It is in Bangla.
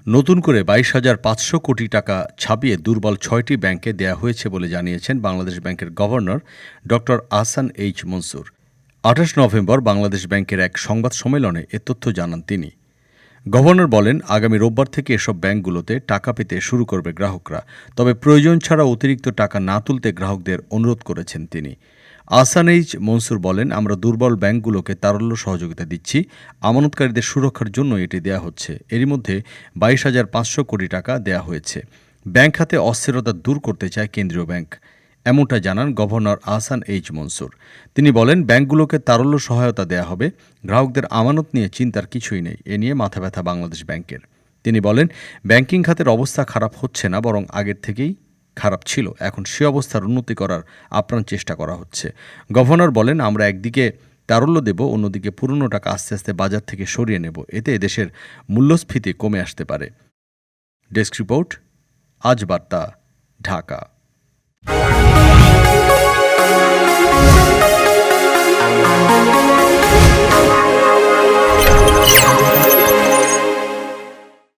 নতুন করে ২২,৫০০ কোটি টাকা ছাপিয়ে দুর্বল ৬টি ব্যাংকে দেয়া হয়েছে বলে জানিয়েছেন বাংলাদেশ ব্যাংকের গভর্নর ড. আহসান এইচ মনসুর। ২৮ নভেম্বর বাংলাদেশ ব্যাংকের এক সংবাদ সম্মেলনে এ তথ্য জানান তিনি। গভর্নর বলেন, আগামী রোববার থেকে এসব ব্যাংকগুলোতে টাকা পেতে শুরু করবে গ্রাহকরা। তবে প্রয়োজন ছাড়া অতিরিক্ত টাকা না তুলতে গ্রাহকদের অনুরোধ করেছেন তিনি। আহসান এইচ মনসুর বলেন, আমরা দুর্বল ব্যাংকগুলোকে তারল্য সহযোগিতা দিচ্ছি। আমানতকারীদের সুরক্ষার জন্য এটি দেয়া হচ্ছে। এরই মধ্যে ২২,৫০০ কোটি টাকা দেয়া হয়েছে। ব্যাংক খাতে অস্থিরতা দূর করতে চায় কেন্দ্রীয় ব্যাংক, এমনটা জানান গভর্নর আহসান এইচ মনসুর। তিনি বলেন, ব্যাংকগুলোকে তারল্য সহায়তা দেয়া হবে। গ্রাহকদের আমানত নিয়ে চিন্তার কিছুই নেই। এ নিয়ে মাথা ব্যথা বাংলাদেশ ব্যাংকের। তিনি বলেন, ব্যাংকিং খাতের অবস্থা খারাপ হচ্ছে না, বরং আগের থেকেই খারাপ ছিল। এখন সে অবস্থার উন্নতি করার আপ্রাণ চেষ্টা করা হচ্ছে। গভর্নর বলেন, আমরা একদিকে তারল্য দেব, অন্যদিকে পুরনো টাকা আস্তে আস্তে বাজার থেকে সরিয়ে নেব। এতে দেশের মূল্যস্ফীতি কমে আসতে পারে। ডেস্ক রিপোর্ট, আজ বার্তা, ঢাকা।